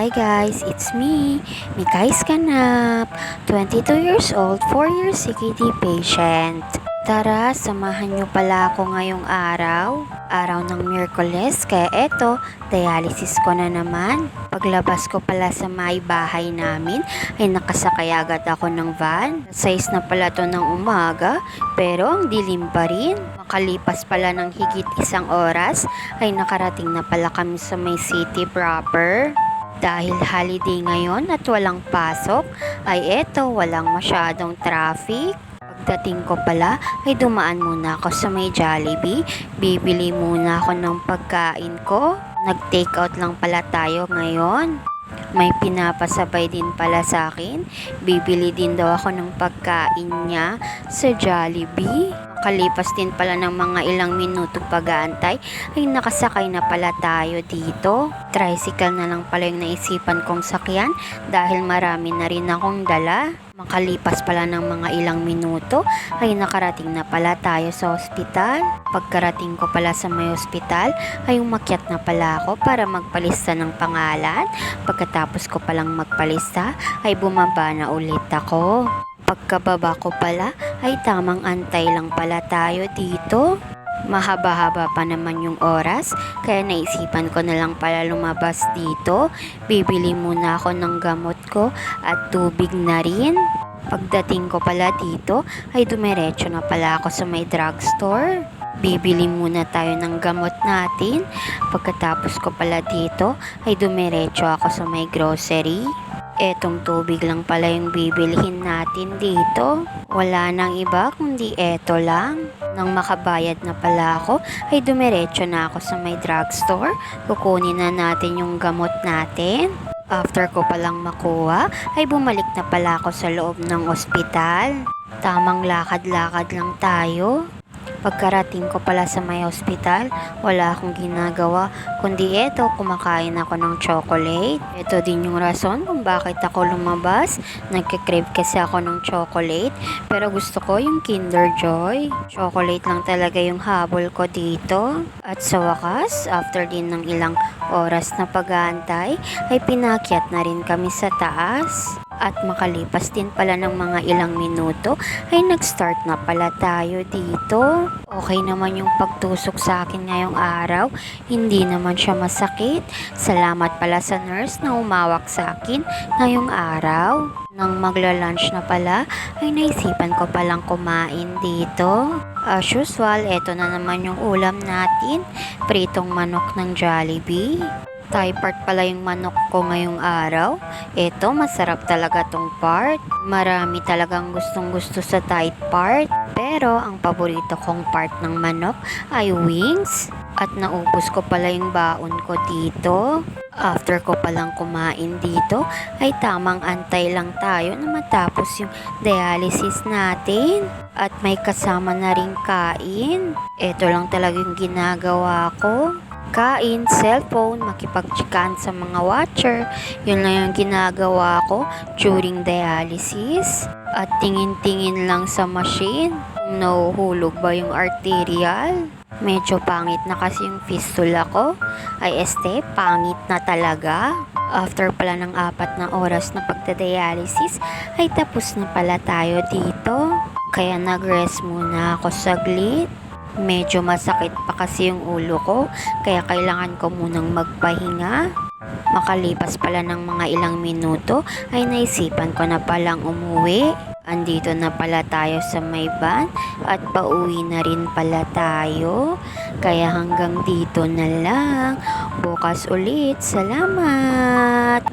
Hi guys, it's me, Mikay Scanap, 22 years old, 4 years CKD patient. Tara, samahan nyo pala ako ngayong araw ng Miyerkules, kaya eto, dialysis ko na naman. Paglabas ko pala sa may bahay namin, ay nakasakay agad ako ng van. 6 na pala to ng umaga, pero ang dilim pa rin. Makalipas pala ng higit 1 oras, ay nakarating na pala kami sa may city proper. Dahil holiday ngayon at walang pasok, ay eto, walang masyadong traffic. Pagdating ko pala, ay dumaan muna ako sa may Jollibee. Bibili muna ako ng pagkain ko. Nag-take out lang pala tayo ngayon. May pinapasabay din pala sa akin. Bibili din daw ako ng pagkain niya sa Jollibee. Makalipas din pala ng mga ilang minuto pag-aantay, ay nakasakay na pala tayo dito. Tricycle na lang pala yung naisipan kong sakyan dahil marami na rin akong dala. Makalipas pala ng mga ilang minuto, ay nakarating na pala tayo sa ospital. Pagkarating ko pala sa may ospital, ay umakyat na pala ako para magpalista ng pangalan. Pagkatapos ko palang magpalista, ay bumaba na ulit ako. Pagkababa ko pala, ay tamang antay lang pala tayo dito. Mahaba-haba pa naman yung oras, kaya naisipan ko na lang pala lumabas dito. Bibili muna ako ng gamot ko at tubig na rin. Pagdating ko pala dito, ay dumiretso na pala ako sa may drugstore. Bibili muna tayo ng gamot natin. Pagkatapos ko pala dito, ay dumiretso ako sa may grocery. Etong tubig lang pala yung bibilihin natin dito. Wala nang iba kundi eto lang. Nang makabayad na pala ako, ay dumiretso na ako sa may drugstore. Kukunin na natin yung gamot natin. After ko palang makuha, ay bumalik na pala ako sa loob ng ospital. Tamang lakad-lakad lang tayo. Pagkarating ko pala sa may hospital, wala akong ginagawa, kundi eto, kumakain ako ng chocolate. Ito din yung rason kung bakit ako lumabas. Nagka-crave kasi ako ng chocolate, pero gusto ko yung Kinder Joy. Chocolate lang talaga yung habol ko dito. At sa wakas, after din ng ilang oras na pag-aantay, ay pinakyat na rin kami sa taas. At makalipas din pala ng mga ilang minuto, ay nag-start na pala tayo dito. Okay naman yung pagtusok sa akin ngayong araw. Hindi naman siya masakit. Salamat pala sa nurse na umawak sa akin ngayong araw. Nang magla-lunch na pala, ay naisipan ko palang kumain dito. As usual, eto na naman yung ulam natin. Pritong manok ng Jollibee. Thai part pala yung manok ko ngayong araw. Eto, masarap talaga tong part. Marami talagang gustong gusto sa Thai part. Pero ang paborito kong part ng manok ay wings. At naubos ko pala yung baon ko dito. After ko palang kumain dito, ay tamang antay lang tayo na matapos yung dialysis natin. At may kasama na rin kain. Eto lang talaga yung ginagawa ko. Kain, cellphone, makipagtsikan sa mga watcher. Yun lang yung ginagawa ko during dialysis. At tingin-tingin lang sa machine kung nahuhulog ba yung arterial. Medyo pangit na kasi yung fistula ko. Ay pangit na talaga. After pala ng 4 na oras na pagda-dialysis, ay tapos na pala tayo dito. Kaya nag-rest muna ako saglit. Medyo masakit pa kasi yung ulo ko, kaya kailangan ko munang magpahinga. Makalipas pala ng mga ilang minuto, ay naisipan ko na palang umuwi. Andito na pala tayo sa may van at pauwi na rin pala tayo. Kaya hanggang dito na lang. Bukas ulit. Salamat!